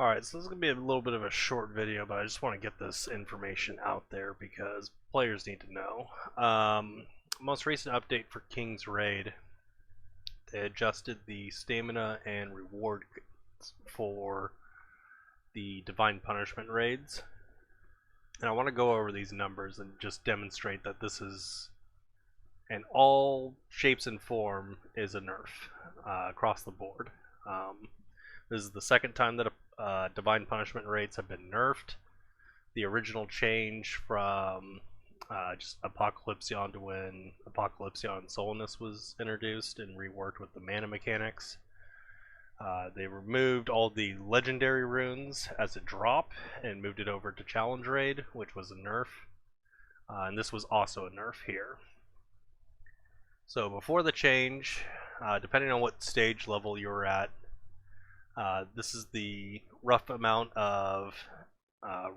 Alright, so this is going to be a little bit of a short video, but I just want to get this information out there because players need to know. Most recent update for King's Raid, they adjusted the stamina and reward for the Divine Punishment raids. And I want to go over these numbers and just demonstrate that this is, in all shapes and form, is a nerf across the board. This is the second time that Divine Punishment raids have been nerfed. The original change from just Apocalypsion to when Apocalypsion Solenness was introduced and reworked with the mana mechanics. They removed all the legendary runes as a drop and moved it over to Challenge Raid, which was a nerf. And this was also a nerf here. So before the change, depending on what stage level you're at, this is the rough amount of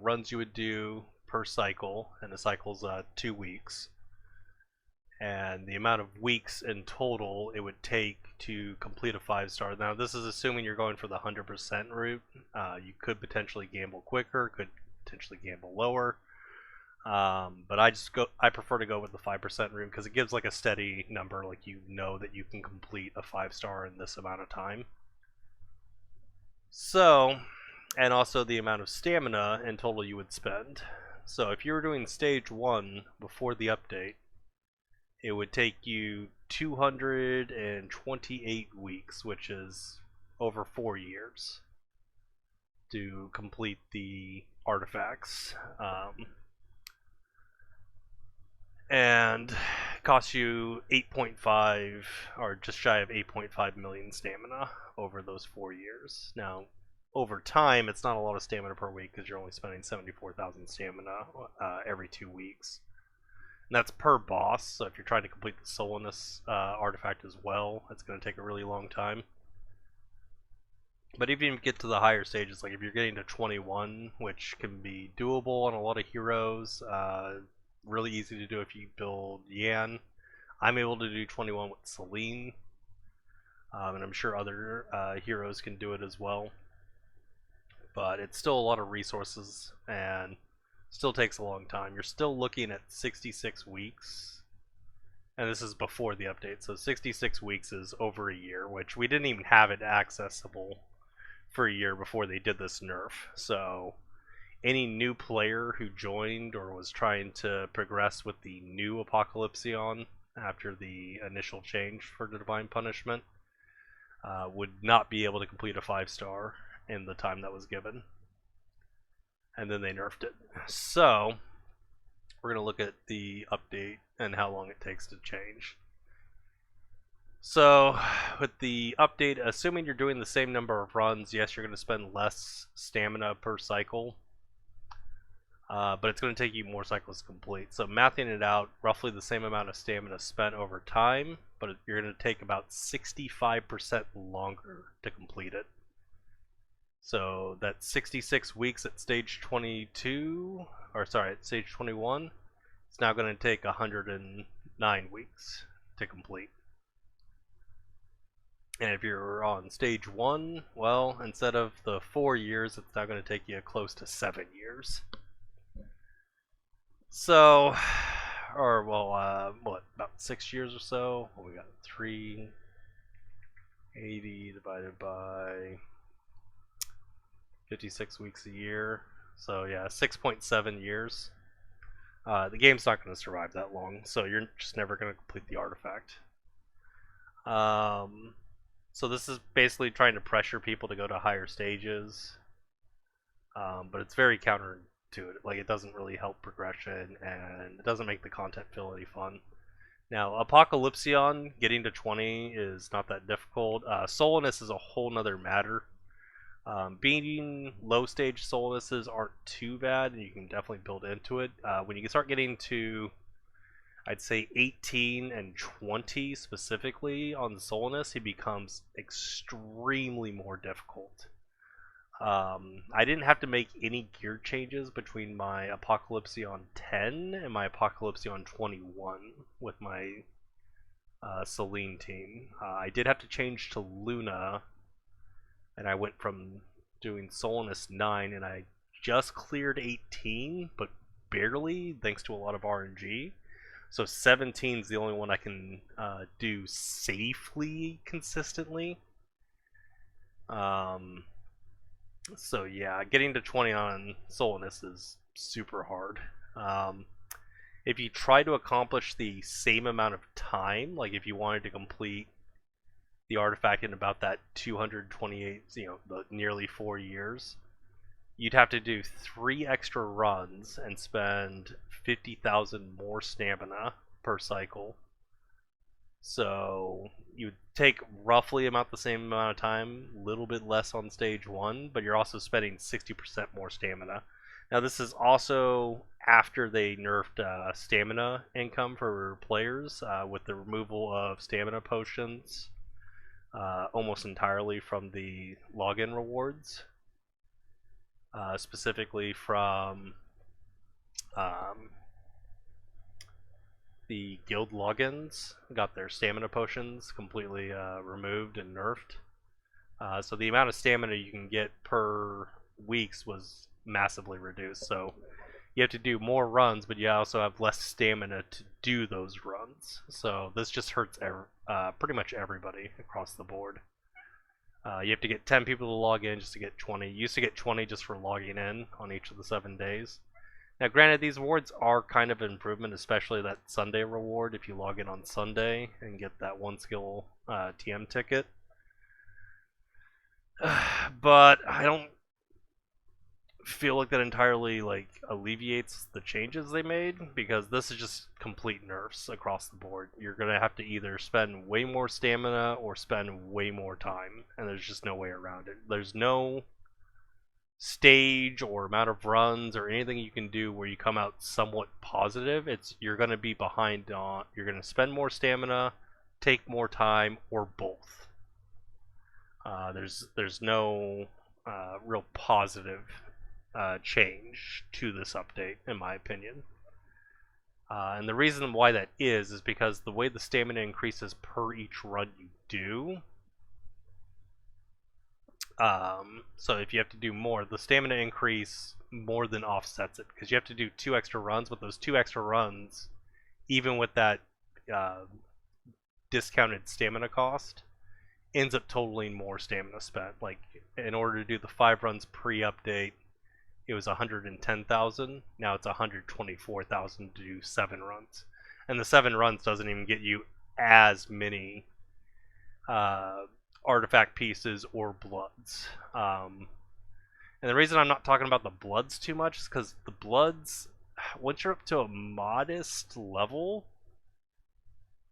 runs you would do per cycle, and the cycle's 2 weeks. And the amount of weeks in total it would take to complete a 5-star. Now this is assuming you're going for the 100% route. You could potentially gamble quicker, could potentially gamble lower. But I prefer to go with the 5% route because it gives like a steady number, like you know that you can complete a 5-star in this amount of time. So, and also the amount of stamina in total you would spend. So if you were doing stage 1 before the update, it would take you 228 weeks, which is over 4 years, to complete the artifacts. And costs you 8.5 or just shy of 8.5 million stamina over those 4 years. Now, over time, it's not a lot of stamina per week because you're only spending 74,000 stamina every 2 weeks. And that's per boss, so if you're trying to complete the Solenness artifact as well, it's going to take a really long time. But even if you get to the higher stages, like if you're getting to 21, which can be doable on a lot of heroes, really easy to do if you build Yan. I'm able to do 21 with Celine, and I'm sure other heroes can do it as well. But it's still a lot of resources and still takes a long time. You're still looking at 66 weeks, and this is before the update, so 66 weeks is over a year, which we didn't even have it accessible for a year before they did this nerf. So any new player who joined or was trying to progress with the new Apocalypsion after the initial change for the Divine Punishment would not be able to complete a 5-star in the time that was given. And then they nerfed it. So we're going to look at the update and how long it takes to change. So with the update, assuming you're doing the same number of runs, yes, you're going to spend less stamina per cycle. But it's going to take you more cycles to complete. So mathing it out, roughly the same amount of stamina spent over time, but you're going to take about 65% longer to complete it. So that's 66 weeks at stage 22, or sorry, at stage 21. It's now going to take 109 weeks to complete. And if you're on stage 1, well, instead of the 4 years, it's now going to take you close to 7 years. So, or well, what, about 6 years or so? Well, we got 380 divided by 56 weeks a year. So yeah, 6.7 years. The game's not going to survive that long, so you're just never going to complete the artifact. So this is basically trying to pressure people to go to higher stages, but it's very counterintuitive. Like, it doesn't really help progression, and it doesn't make the content feel any fun. Now, Apocalypsion getting to 20 is not that difficult. Solenness is a whole nother matter. Beating low stage Solennesses aren't too bad, and you can definitely build into it. When you start getting to, I'd say 18 and 20 specifically on Solenness, it becomes extremely more difficult. I didn't have to make any gear changes between my Apocalypsion 10 and my Apocalypsion 21 with my Celine team. I did have to change to Luna, and I went from doing Solinus 9, and I just cleared 18, but barely, thanks to a lot of RNG. So 17 is the only one I can do safely, consistently. So yeah, getting to 20 on Solinus is super hard. If you try to accomplish the same amount of time, like if you wanted to complete the artifact in about that 228, nearly 4 years, you'd have to do 3 extra runs and spend 50,000 more stamina per cycle. So you would take roughly about the same amount of time, a little bit less on stage 1, but you're also spending 60% more stamina. Now this is also after they nerfed stamina income for players with the removal of stamina potions almost entirely from the login rewards. Specifically from the guild logins got their stamina potions completely removed and nerfed. So the amount of stamina you can get per weeks was massively reduced. So you have to do more runs, but you also have less stamina to do those runs. So this just hurts pretty much everybody across the board. You have to get 10 people to log in just to get 20. You used to get 20 just for logging in on each of the 7 days. Now granted, these rewards are kind of an improvement, especially that Sunday reward if you log in on Sunday and get that 1 skill TM ticket. But I don't feel like that entirely alleviates the changes they made, because this is just complete nerfs across the board. You're gonna have to either spend way more stamina or spend way more time, and there's just no way around it. There's no stage or amount of runs or anything you can do where you come out somewhat positive. You're gonna be behind on. You're gonna spend more stamina, take more time, or both. There's no real positive change to this update, in my opinion. And the reason why that is because the way the stamina increases per each run you do. So if you have to do more, the stamina increase more than offsets it, because you have to do 2 extra runs, but those 2 extra runs, even with that discounted stamina cost, ends up totaling more stamina spent. Like, in order to do the 5 runs pre-update, it was 110,000. Now it's 124,000 to do 7 runs, and the 7 runs doesn't even get you as many artifact pieces or bloods. And the reason I'm not talking about the bloods too much is because the bloods, once you're up to a modest level,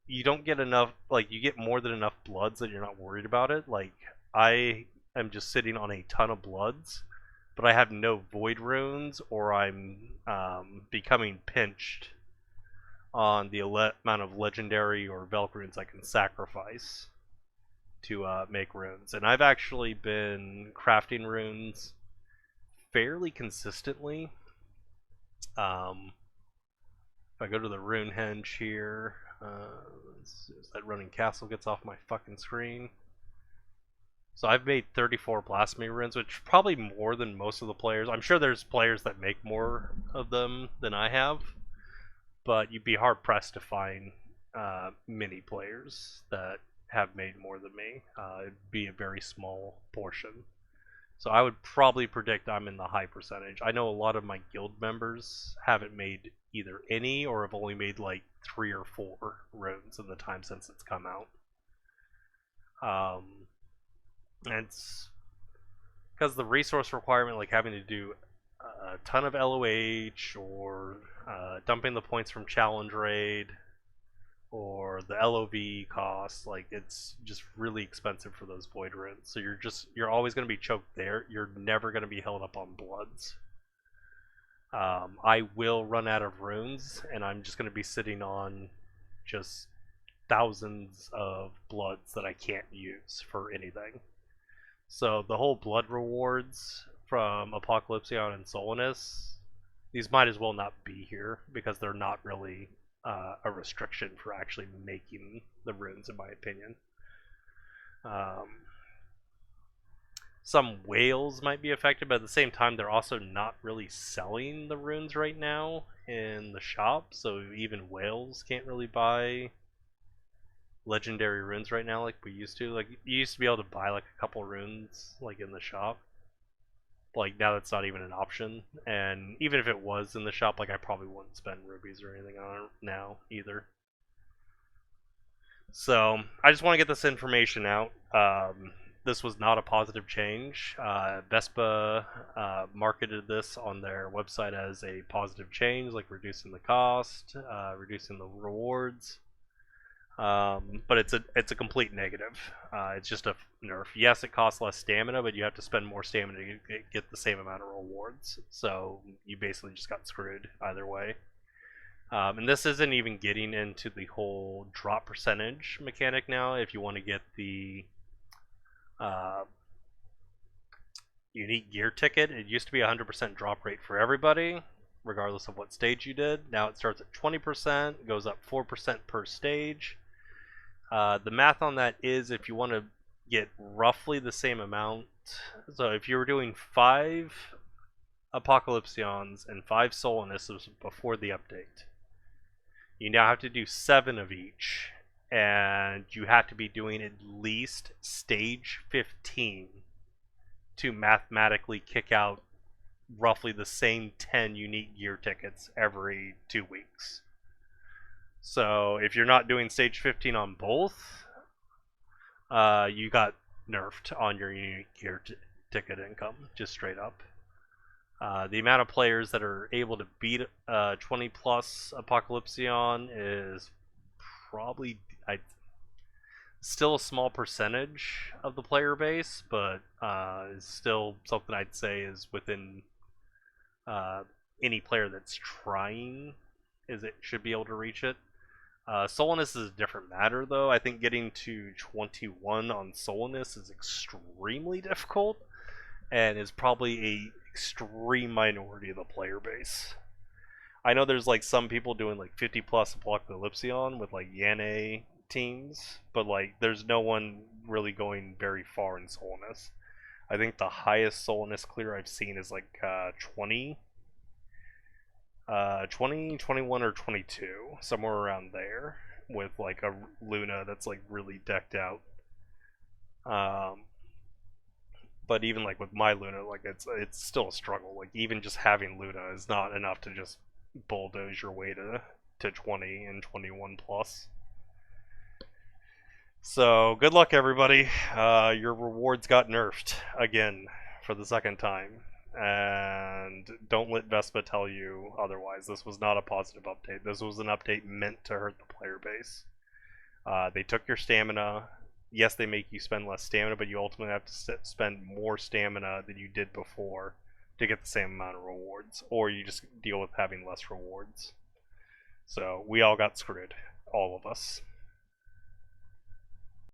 you don't get enough. You get more than enough bloods that you're not worried about it. Like, I am just sitting on a ton of bloods, but I have no void runes, or I'm becoming pinched on the amount of legendary or Velk runes I can sacrifice to make runes. And I've actually been crafting runes fairly consistently. If I go to the rune henge here, that running castle gets off my fucking screen. So I've made 34 blasphemy runes, which is probably more than most of the players. I'm sure there's players that make more of them than I have, but you'd be hard pressed to find many players that have made more than me. It'd be a very small portion. So I would probably predict I'm in the high percentage. I know a lot of my guild members haven't made either any, or have only made like 3 or 4 runes in the time since it's come out. And it's because the resource requirement, like having to do a ton of LOH, or dumping the points from challenge raid, or the LOV cost, like it's just really expensive for those void runes. So you're always going to be choked there. You're never going to be held up on bloods. I will run out of runes, and I'm just going to be sitting on just thousands of bloods that I can't use for anything. So the whole blood rewards from Apocalypsion and Solinus, these might as well not be here, because they're not really a restriction for actually making the runes, in my opinion. Some whales might be affected, but at the same time, they're also not really selling the runes right now in the shop, so even whales can't really buy legendary runes right now like we used to. Like, you used to be able to buy like a couple runes like in the shop. Like, now that's not even an option, and even if it was in the shop, like, I probably wouldn't spend rubies or anything on it now either. So I just want to get this information out. This was not a positive change. Vespa marketed this on their website as a positive change, like reducing the cost, reducing the rewards. But it's a complete negative. It's just a nerf. Yes, it costs less stamina, but you have to spend more stamina to get the same amount of rewards. So you basically just got screwed either way. And this isn't even getting into the whole drop percentage mechanic now. If you want to get the unique gear ticket, it used to be 100% drop rate for everybody, regardless of what stage you did. Now it starts at 20%, goes up 4% per stage. The math on that is if you want to get roughly the same amount. So if you were doing 5 Apocalypsions and 5 Solonisms before the update, you now have to do 7 of each, and you have to be doing at least stage 15 to mathematically kick out roughly the same 10 unique gear tickets every 2 weeks. So if you're not doing stage 15 on both, you got nerfed on your unique gear ticket income, just straight up. The amount of players that are able to beat 20 plus Apocalypsion is probably still a small percentage of the player base, but is still something I'd say is within any player that's trying should be able to reach it. Solinus is a different matter, though. I think getting to 21 on Solinus is extremely difficult, and is probably a extreme minority of the player base. I know there's like some people doing like 50 plus Apocalypsion with like Yane teams, but like there's no one really going very far in Solinus. I think the highest Solinus clear I've seen is like 20, 21, or 22, somewhere around there, with like a Luna that's like really decked out. But even like with my Luna, like it's still a struggle. Like even just having Luna is not enough to just bulldoze your way to 20 and 21 plus. So good luck, everybody. Your rewards got nerfed again for the second time, and don't let Vespa tell you otherwise. This was not a positive update. This was an update meant to hurt the player base. They took your stamina. Yes, they make you spend less stamina, but you ultimately have to spend more stamina than you did before to get the same amount of rewards, or you just deal with having less rewards. So we all got screwed, all of us.